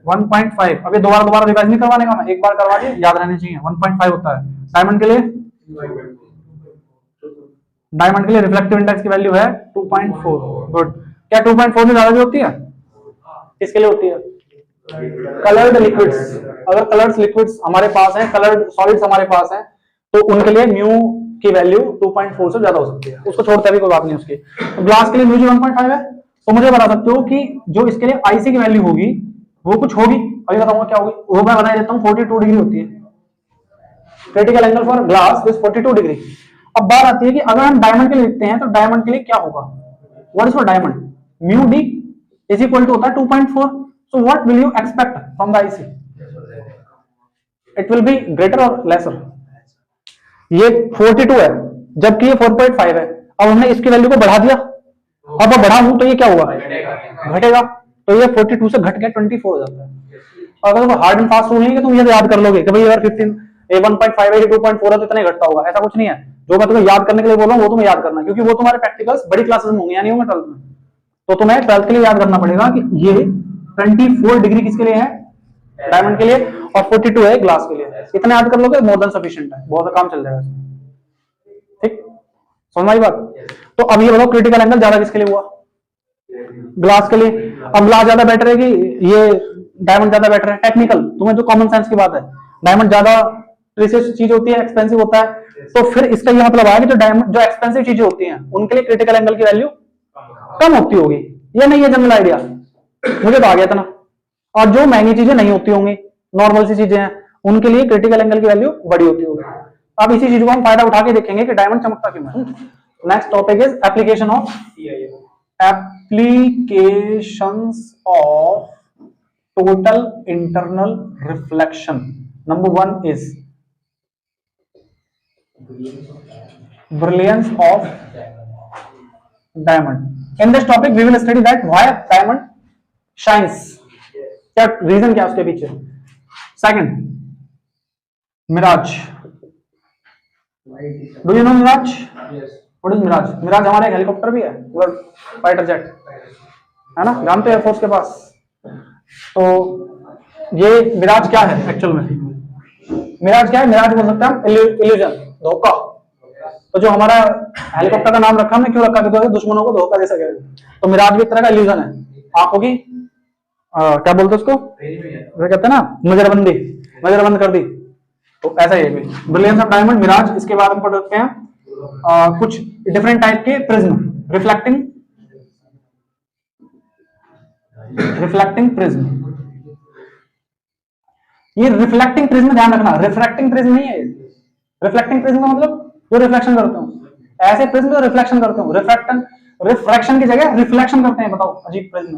1.5। अब ये दोबारा रिवाइज नहीं करवाने का, मैं एक बार करवा दिया, याद रहने चाहिए। 1.5 होता है। डायमंड के लिए, डायमंड के लिए रिफ्लेक्टिव इंडेक्स की वैल्यू है 2.4। गुड। क्या 2.4 से ज्यादा भी होती है? किसके लिए होती है? Coloured liquids. अगर कलर्ड लिक्विड्स हमारे पास हैं, कलर्ड सॉलिड्स हमारे पास हैं, तो उनके लिए म्यू की वैल्यू 2.4 से ज्यादा हो सकती है। उसको छोड़ते भी कोई बात नहीं उसकी। तो ग्लास के लिए म्यू 1.5 है, तो मुझे बता सकते हो कि जो इसके लिए आईसी की वैल्यू होगी वो कुछ होगी, अभी बताऊंगा क्या होगी, वो मैं बता देता हूँ। 42 डिग्री होती है critical angle for glass is 42 degree. अब बात आती है कि अगर हम डायमंड के लिए लिखते हैं तो डायमंड के लिए क्या होगा, what is for diamond, mu D is equal to होता है 2.4। So what will you expect from the IC, it will be greater और लेसर। ये 42 है जबकि ये 4.5 है। अब हमने इसकी वैल्यू को बढ़ा दिया, अब बढ़ा हूं तो ये क्या हुआ, घटेगा। तो ये 42 से घट के 24 हो जाता है। अगर वो हार्ड एंड फास्ट रूल नहीं है तुम ये तो याद कर लोगे कि भाई अगर 15 1.5 है 2.4 है तो इतना ही घटता होगा, ऐसा कुछ नहीं है। जो मैं तुम्हें याद करने के लिए बोल रहा हूँ वो तुम्हें याद करना है, क्योंकि वो तुम्हारे प्रैक्टिकल्स बड़ी क्लासेस में होंगे, यानी होंगे 12th में। तो तुम्हें 12th के लिए याद करना पड़ेगा कि ये 24 डिग्री किसके लिए है, डायमंड के लिए, और 42 है ग्लास के लिए। इतना याद कर लोगे मोर देन सफिशिएंट है, बहुत काम चल जाएगा। ठीक, समझ आई बात। तो अब ये बताओ क्रिटिकल एंगल ज्यादा किसके लिए हुआ, ग्लास के लिए। अब ग्लास ज्यादा बेटर है कि ये डायमंड ज्यादा बेटर है, टेक्निकल तुम्हें जो कॉमन सेंस की बात है, डायमंड ज्यादा प्रीशियस चीज होती है, एक्सपेंसिव होता है। तो फिर इसका ये मतलब आया कि जो डायमंड, जो एक्सपेंसिव चीजें होती हैं उनके लिए क्रिटिकल एंगल की वैल्यू कम होती होगी, ये नहीं है जनरल आइडिया, मुझे तो आ गया इतना। और जो महंगी चीजें नहीं होती होंगी, नॉर्मल सी चीजें हैं, उनके लिए क्रिटिकल एंगल की वैल्यू बड़ी होती होगी। अब इसी चीज को हम फायदा उठा के देखेंगे कि डायमंड चमकता क्यों है। Next topic is application of applications of total internal reflection. Number one is brilliance of diamond. In this topic we will study that why diamond shines, क्या रीजन क्या उसके पीछे। Second, mirage, do you know mirage, what is mirage. Mirage हमारा एक हेलीकॉप्टर भी है, फाइटर जेट है ना, जानते हैं एयरफोर्स के पास। तो ये मिराज क्या है एक्चुअल में, मिराज क्या है, मिराज बोल सकते हैं हम इल्यूजन, धोखा। तो जो हमारा हेलीकॉप्टर का नाम रखा हमने क्यों रखा, क्योंकि दुश्मनों को धोखा दे सके। तो मिराज भी एक तरह का इल्यूजन है, आंखों की क्या बोलते हैं उसको, वो कहते हैं ना नजरबंदी, नजरबंद कर दी। तो ऐसा ही है ब्रिलियंस ऑफ डायमंड, मिराज। इसके बाद हम पढ़ सकते हैं कुछ डिफरेंट टाइप के प्रिज्म, रिफ्लेक्टिंग, रिफ्लेक्टिंग प्रिज्म। ये रिफ्लेक्टिंग प्रिज्म ध्यान रखना, रिफ्रैक्टिंग प्रिज्म नहीं है। रिफ्लेक्टिंग प्रिज्म का मतलब जो रिफ्लेक्शन करते हो, ऐसे प्रिज्म जो रिफ्लेक्शन करते हो, रिफ्रैक्शन, रिफ्रैक्शन की जगह रिफ्लेक्शन करते हैं, बताओ अजीब prism.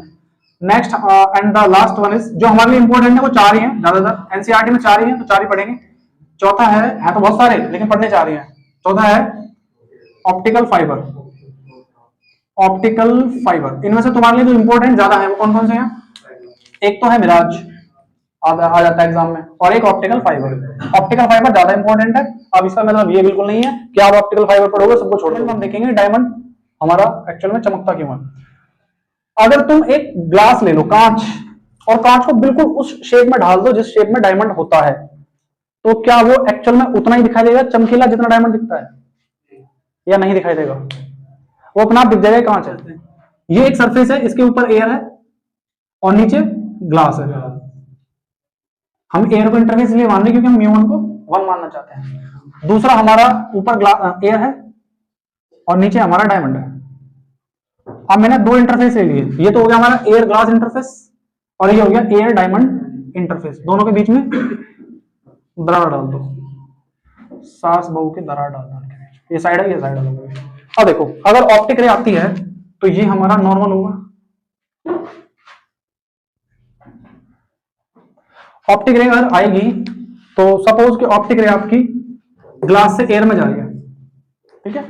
Next and the last one is, जो हमारे लिए इंपॉर्टेंट है वो चार ही हैं ज्यादातर, एनसीईआरटी में चार ही हैं तो चार ही पढ़ेंगे। चौथा है तो बहुत सारे लेकिन पढ़ने चाह रही हैं। चौथा है ऑप्टिकल फाइबर, ऑप्टिकल फाइबर। इनमें से तुम्हारे लिए जो इंपॉर्टेंट ज्यादा है वो कौन कौन से हैं, एक तो है मिराज, आ जाता है एग्जाम में, और एक ऑप्टिकल फाइबर। ऑप्टिकल फाइबर ज्यादा इंपॉर्टेंट है। अब इसका मतलब ये बिल्कुल नहीं है कि आप ऑप्टिकल फाइबर पढ़ोगे सबको छोड़ देंगे। हम देखेंगे डायमंड हमारा एक्चुअल में चमकता क्यों है। अगर तुम एक ग्लास ले लो, कांच, और कांच को बिल्कुल उस शेप में ढाल दो जिस शेप में डायमंड होता है, तो क्या वो एक्चुअल में उतना ही दिखाई देगा चमकीला जितना डायमंड दिखता है, या नहीं दिखाई देगा, वो अपना आप दिख जाएगा कांच है। ये एक सरफेस है, इसके ऊपर एयर है और नीचे ग्लास है। हम एयर को इंटरफेस इसलिए मान रहे क्योंकि हम म्यू1 को 1 मानना चाहते हैं। दूसरा, हमारा ऊपर एयर है और नीचे हमारा डायमंड है। अब मैंने दो इंटरफेस ले लिए, ये तो हो गया हमारा एयर ग्लास इंटरफेस और ये हो गया एयर डायमंड इंटरफेस। दोनों के बीच में दरार डाल दो, सास बहू के दरार डाल दो, ये साइड है ये साइड है। अब देखो अगर ऑप्टिक रे आती है तो ये हमारा नॉर्मल होगा, ऑप्टिक रे अगर आएगी तो सपोज कि ऑप्टिक रे आपकी ग्लास से एयर में जा रही है, ठीक है,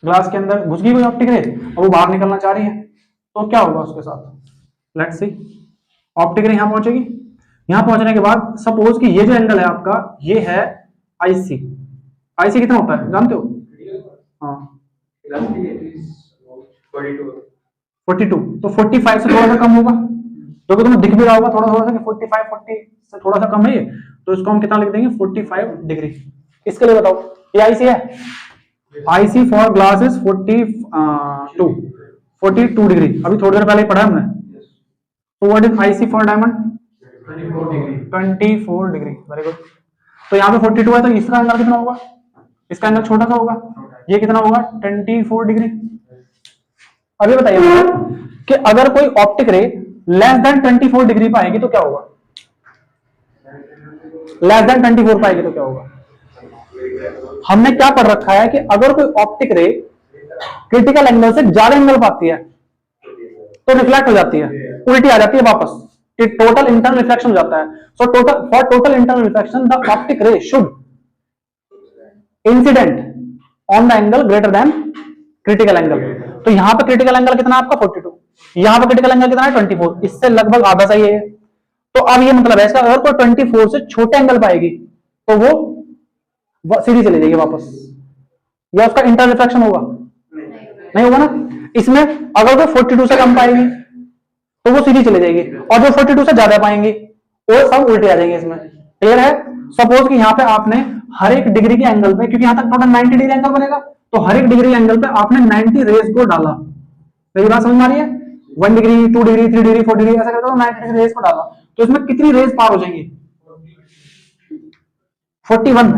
ग्लास के अंदर घुस गई कोई ऑप्टिक रे और वो बाहर निकलना चाह रही है, तो क्या होगा उसके साथ, लेट्स सी। ऑप्टिक रे यहां पहुंचेगी, यहां पहुंचने के बाद सपोज कि ये जो एंगल है आपका ये है आईसी। आईसी कितना होता है जानते हो, हाँ 42, तो 45 से थोड़ा सा कम होगा, जो कि तुम्हें दिख भी रहा होगा थोड़ा थोड़ा सा कि 45 40 से थोड़ा सा कम है ये, तो इसको हम कितना लिख देंगे 45 डिग्री। इसके लिए बताओ ये आईसी है, IC for glass is 42 degree, अभी थोड़ी देर पहले ही पढ़ा हमने। तो what is IC for diamond, 24 degree, very good. तो यहाँ पे 42 है तो इसका एंगल कितना होगा, इसका एंगल छोटा सा होगा, ये कितना होगा 24 डिग्री। अभी बताइए मुझे कि अगर कोई ऑप्टिक रे लेस देन 24 डिग्री पर आएगी तो क्या होगा? लेस देन 24 पर आएगी तो क्या होगा? हमने क्या पढ़ रखा है कि अगर कोई ऑप्टिक रे क्रिटिकल एंगल से ज्यादा एंगल पाती है तो रिफ्लेक्ट हो जाती है, उल्टी आ जाती है वापस, टोटल इंटरनल रिफ्लेक्शन हो जाता है. So total for total internal reflection the optic ray should incident on the angle greater than critical angle. तो यहां पर क्रिटिकल एंगल कितना है आपका 42, यहां पर क्रिटिकल एंगल कितना है 24, इससे लगभग आधा सही है. तो अब ये मतलब है इसका अगर कोई 24 से छोटे एंगल पाएगी तो वो सीधी चली जाएगी वापस, या उसका इंटरनल रिफ्लेक्शन होगा? नहीं होगा ना. इसमें अगर कोई 42 से कम पाएगी तो वो सीधी चली जाएगी, और जो 42 से ज्यादा पाएंगे वो सब उल्टे आ जाएंगे. इसमें क्लियर है? सपोज कि यहाँ पे आपने हर एक डिग्री के एंगल पे, क्योंकि यहाँ तक टोटल 90 डिग्री एंगल बनेगा, तो हर एक डिग्री एंगल पे आपने 90 रेज को डाला. मेरी बात समझ में आ रही है? 1 डिग्री 2 डिग्री 3 डिग्री 4 डिग्री ऐसा करके 90 डिग्री रेज को डाला, तो इसमें कितनी रेज पार हो जाएंगी? 41,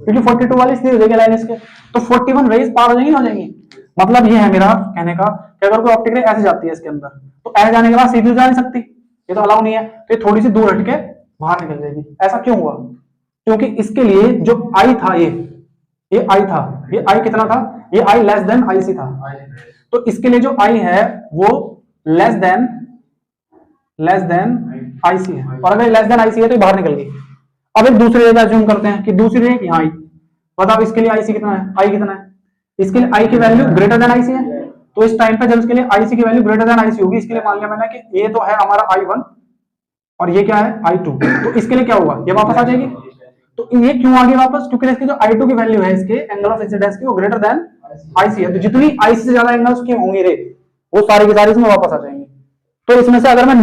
क्योंकि 42 वाली सीधी हो जाएगी लाइन इसके, तो 41 रेज पार हो जाएंगी. मतलब ये है मेरा कहने का कि अगर कोई ऑप्टिक रे ऐसे जाती है इसके अंदर, तो ऐसे जाने के बाद सीधी जा नहीं सकती, ये तो अलाउ नहीं है, तो ये थोड़ी सी दूर हटके बाहर निकल जाएगी. ऐसा क्यों हुआ? क्योंकि इसके लिए जो आई था, ये आई था, ये आई कितना था? ये आई लेस देन आई सी था. तो इसके लिए जो आई है वो लेस देन आई सी है, और अगर लेस देन आई सी है तो बाहर निकल गई. अब एक दूसरी रेखा अज्यूम करते हैं कि दूसरी रेखा यहाँ आई, बताओ इसके लिए आई सी कितना है? आई कितना है? इसके लिए आई की वैल्यू ग्रेटर देन आई सी है, तो इस टाइम पे जब इसके लिए आई सी की वैल्यू ग्रेटर देन आई सी होगी, इसके लिए मान लिया मैंने कि ये तो है हमारा I1 और ये क्या है I2, तो इसके लिए क्या हुआ? ये वापस आ जाएगी. तो ये क्यों आ गई वापस? क्योंकि इसकी जो I2 की वैल्यू है इसके एंगल ऑफ इंसिडेंस की वो ग्रेटर देन IC है, तो जितनी IC से ज्यादा एंगल्स की होंगी रे वो सारी की सारी इसमें वापस आ जाएंगी. तो इसमें से अगर मैं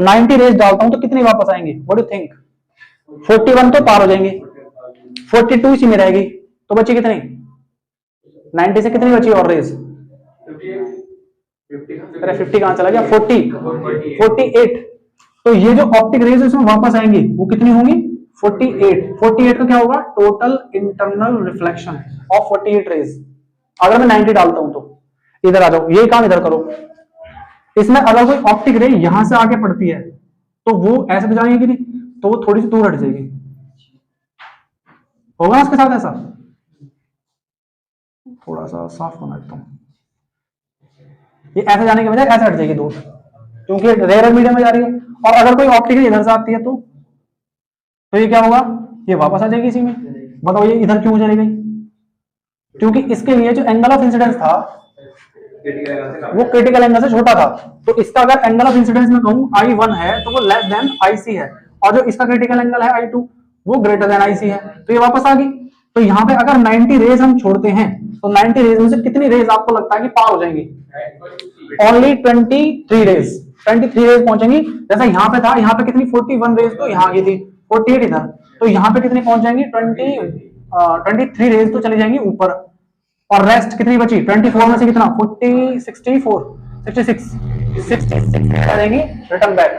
90 रेज डालता हूं तो कितनी वापस आएंगी? What do you think? 41 तो पार हो जाएंगी, 42 इसी में रहेगी, तो बची कितनी? 90 से कितनी बची और रेज? अरे 50 कहां चला गया? 48. तो ये जो ऑप्टिक रेज इसमें वापस आएंगी वो कितनी होंगी? 48 का क्या होगा? Total internal reflection of 48 rays. अगर मैं 90 डालता हूं तो इधर आ जाओ, ये काम इधर करो. इसमें अगर कोई ऑप्टिक रे यहां से आगे पड़ती है तो वो ऐसे तो जाएगी नहीं, तो वो थोड़ी सी दूर हट जाएगी. होगा ना उसके साथ ऐसा? थोड़ा सा साफ बना देता हूं. ये ऐसे जाने के बजाय ऐसे हट जाएगी दूर, क्योंकि रेयर मीडियम में जा रही है. और अगर कोई ऑप्टिक इधर से आती है तो ये क्या होगा? ये वापस आ जाएगी इसी में. बताओ ये इधर क्यों चली गई? क्योंकि इसके लिए जो एंगल ऑफ इंसिडेंस था वो क्रिटिकल एंगल से छोटा था. तो इसका अगर एंगल ऑफ इंसिडेंस में कहूं I1 है तो वो लेस देन IC है, और जो इसका क्रिटिकल एंगल है I2 वो ग्रेटर देन IC है, तो ये वापस आ गई. तो यहाँ पे अगर 90 रेज हम छोड़ते हैं तो 90 रेज में से कितनी रेज आपको लगता है कि पार हो जाएंगी? Only 23 raise. 23 रेज पहुंचेंगी. जैसा यहाँ पे था, यहाँ पे कितनी 41 रेज तो यहाँ की थी, 48 इधर, तो यहाँ पे कितनी पहुंच जाएंगी? 23 रेज तो चली जाएंगी ऊपर, और रेस्ट कितनी बची? 24 में से कितना? 66 आ जाएंगी रिटर्न बैक.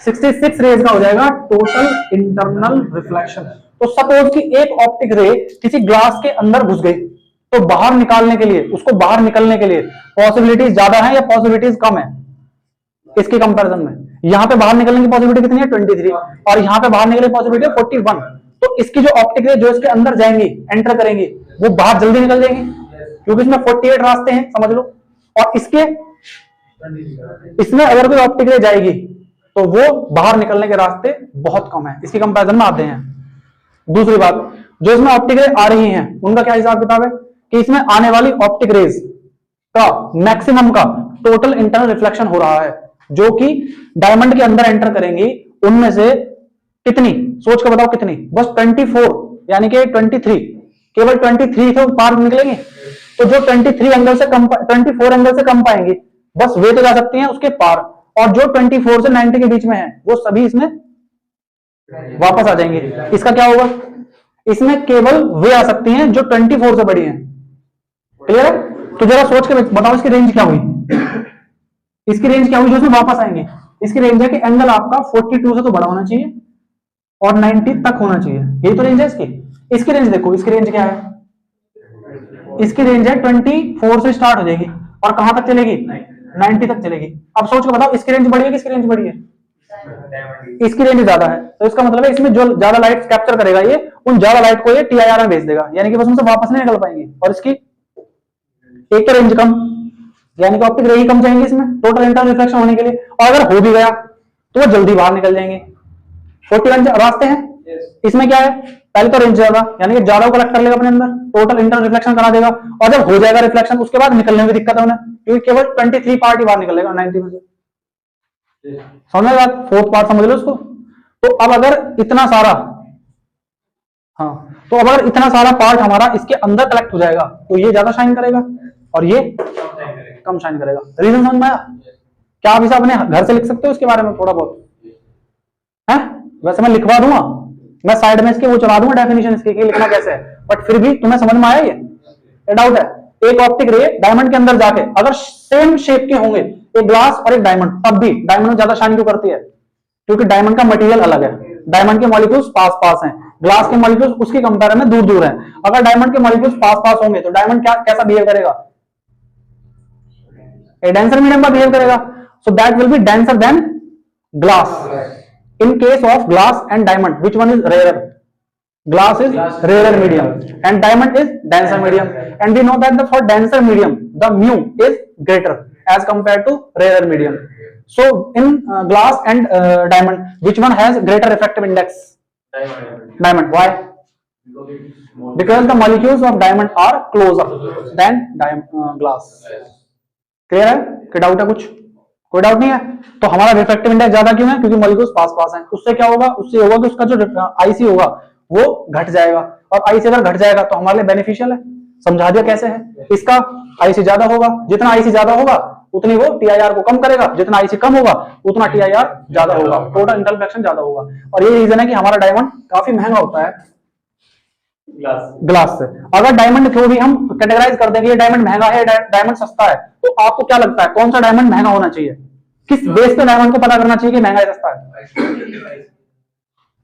66 रेज का हो जाएगा टोटल इंटरनल रिफ्लेक्शन. तो सपोज कि एक ऑप्टिक रे किसी ग्लास के अंदर घुस गई, तो बाहर निकालने के लिए, उसको बाहर निकलने के लिए पॉसिबिलिटीज ज्यादा है या पॉसिबिलिटीज कम है? इसके कंपैरिजन में यहाँ पे बाहर निकलने की पॉसिबिलिटी कितनी है? 23, और यहाँ पे बाहर निकलने की पॉसिबिलिटी है 41. तो इसकी जो ऑप्टिक रे जो इसके अंदर जाएंगी, एंटर करेंगी, वो बाहर जल्दी निकल जाएंगी, क्योंकि इसमें 48 रास्ते हैं समझ लो. और इसमें अगर कोई ऑप्टिक रे जाएगी तो वो बाहर निकलने के रास्ते बहुत कम है, इसकी कंपैरिजन में आते हैं. दूसरी बात, जो इसमें ऑप्टिक रे आ रही हैं उनका क्या हिसाब किताब है कि इसमें आने वाली ऑप्टिक रेज का मैक्सिमम का टोटल इंटरनल रिफ्लेक्शन हो रहा है, जो कि डायमंड के अंदर एंटर करेंगी. उनमें से कितनी? सोच कर बताओ कितनी? बस 24, यानी कि 23, केवल 23 तो पार निकलेंगे. तो जो 23 एंगल से कम, 24 एंगल से कम पाएंगे, बस वे तो जा सकती हैं उसके पार, और जो 24 से 90 के बीच में है वो सभी इसमें वापस आ जाएंगे. इसका क्या होगा? इसमें केवल वे आ सकती हैं जो 24 से बड़ी हैं. क्लियर है? तो जरा सोच के बताओ इसकी रेंज क्या हुई? इसकी रेंज क्या हुई जो इसमें वापस आएंगे? इसकी रेंज है कि एंगल आपका 42 से तो बड़ा होना चाहिए और 90 तक होना चाहिए, यही तो रेंज है इसकी. इसकी रेंज देखो, इसकी रेंज क्या है? इसकी रेंज है 24 से स्टार्ट हो जाएगी और कहां तक चलेगी, 90 तक चलेगी। अब सोच के बताओ इसकी रेंज बड़ी है कि इसकी रेंज बड़ी है, इसकी रेंज ज्यादा है, तो इसका मतलब है इसमें जो ज्यादा लाइट कैप्चर करेगा ये, उन ज्यादा लाइट को ये टीआईआर में भेज देगा, यानी कि बस उनसे वापस नहीं निकल पाएंगे। और इसकी एक तो रेंज कम, यानी कि ऑप्टिक रे ही कम जाएंगे इसमें टोटल इंटरनल रिफ्लेक्शन होने के लिए, और अगर हो भी गया तो वो जल्दी बाहर निकल जाएंगे। 41 रास्ते हैं, इसमें क्या है, पहले तो रेंज ज्यादा, यानी कि ज्यादा कलेक्ट कर लेगा अपने अंदर, टोटल इंटरनल रिफ्लेक्शन करा देगा, और जब हो जाएगा रिफ्लेक्शन उसके बाद निकलने में दिक्कत है उन्हें, क्योंकि केवल 23 पार्ट ही बाहर निकलेगा 90 में से। समझ में बात, फोर्थ पार्ट समझ लो उसको। तो अब अगर इतना सारा, हाँ, तो अब अगर इतना सारा पार्ट हमारा इसके अंदर कलेक्ट हो जाएगा तो ये ज्यादा शाइन करेगा और ये कम शाइन करेगा। रीजन समझ में आया? क्या आप इसे अपने घर से लिख सकते हो इसके बारे में थोड़ा बहुत है? वैसे मैं लिखवा दूंगा, मैं साइड में इसके वो चला दूंगा डेफिनेशन इसके कि लिखना कैसे है, बट फिर भी तुम्हें समझ में आया ये डाउट है? एक ऑप्टिक रे डायमंड के अंदर जाके अगर सेम शेप के होंगे, एक ग्लास और एक डायमंड, तब भी डायमंड में ज्यादा शाइन क्यों करती है? क्योंकि डायमंड का मटेरियल अलग है, डायमंड के मॉलिक्यूल्स पास पास हैं, ग्लास के मॉलिक्यूल्स उसके कंपेयर में दूर दूर हैं। अगर डायमंड के मॉलिक्यूल्स पास पास होंगे तो डायमंड क्या कैसा बिहेव करेगा? ए डेंसर मीडियम का बिहेव करेगा, so that will be denser then glass. In case of glass and diamond, which one is rarer? Glass is rarer medium and diamond is denser medium, and we know that for denser medium the mu is greater as compared to rarer medium. So in glass and diamond, which one has greater refractive index? Diamond. Why? Because the molecules of diamond are closer than glass. Clear है कि डाउट है कुछ? कोई डाउट नहीं है? तो हमारा रिफ्रैक्टिव इंडेक्स ज्यादा क्यों है? क्योंकि मॉलिक्यूल्स पास पास हैं। उससे क्या होगा? उससे होगा कि उसका जो आईसी होगा वो घट जाएगा, और आईसी अगर घट जाएगा तो हमारे लिए बेनिफिशियल है। समझा दिया कैसे है? इसका आईसी ज्यादा होगा, जितना आईसी ज्यादा होगा उतनी वो टीआईआर को कम करेगा, जितना आईसी कम होगा उतना टीआईआर ज्यादा होगा, टोटल इंटरनल रिफ्लेक्शन ज्यादा होगा। और ये रीजन है कि हमारा डायमंड काफी महंगा होता है ग्लास से। अगर डायमंड को भी हम कैटेगराइज कर देंगे, ये डायमंड महंगा है, डायमंड सस्ता है, तो आपको क्या लगता है कौन सा डायमंड महंगा होना चाहिए? किस बेस पे डायमंड को पता करना चाहिए कि महंगा है सस्ता है?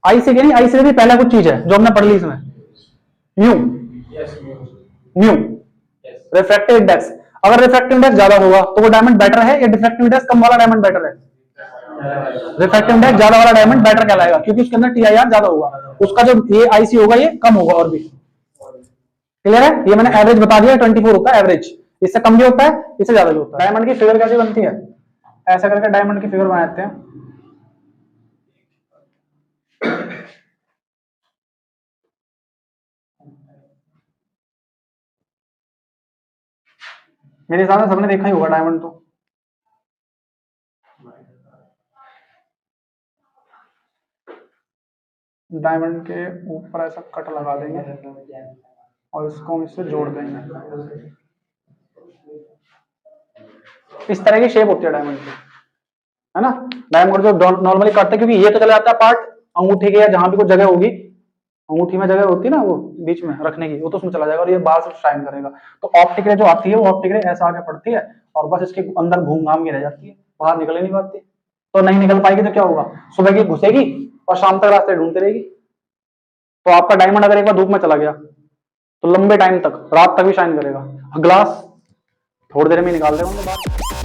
आई से नहीं, आई से भी पहला कुछ चीज है जो हमने पढ़ ली इसमें, म्यू। Mu refractive index. अगर रिफ्रैक्टिव इंडेक्स ज्यादा होगा तो वो डायमंड बेटर है, या डिफ्रैक्टिव इंडेक्स कम वाला डायमंड बेटर है? रिफ्रैक्टिव इंडेक्स ज्यादा वाला डायमंड बेटर कहलाएगा, क्योंकि उसके अंदर टीआईआर ज्यादा होगा, उसका जो ये आईसी होगा ये कम होगा और भी। क्लियर है? ये मैंने एवरेज बता दिया, 24 होता है एवरेज, इससे कम भी होता है, इससे ज्यादा भी होता है। डायमंड की फिगर कैसे बनती है? ऐसा करके डायमंड की फिगर बनाते हैं। मेरे हिसाब से सबने देखा ही होगा डायमंड तो। डायमंड के ऊपर ऐसा कट लगा देंगे और इसको हम इससे जोड़ देंगे। इस तरह की शेप होती है डायमंड की, है ना? डायमंड जो नॉर्मली काटते हैं, क्योंकि ये तो चला जाता है पार्ट अंगूठी के, या जहां भी कुछ जगह होगी, अंगूठी में जगह होती है ना वो बीच में रखने की, वो तो उसमें चला जाएगा और ये बाहर से शाइन करेगा। तो ऑप्टिक रे जो आती है वो ऑप्टिक रे ऐसा आगे पड़ती है और बस इसके अंदर घूम घाम के रह जाती है, बाहर निकल ही नहीं पाती। तो नहीं निकल पाएगी तो क्या होगा? सुबह की घुसेगी और शाम तक रास्ते ढूंढती रहेगी। तो आपका डायमंड अगर एक बार धूप में चला गया तो लंबे टाइम तक, रात तक भी शाइन करेगा। ग्लास थोड़ी देर में निकाल देगा।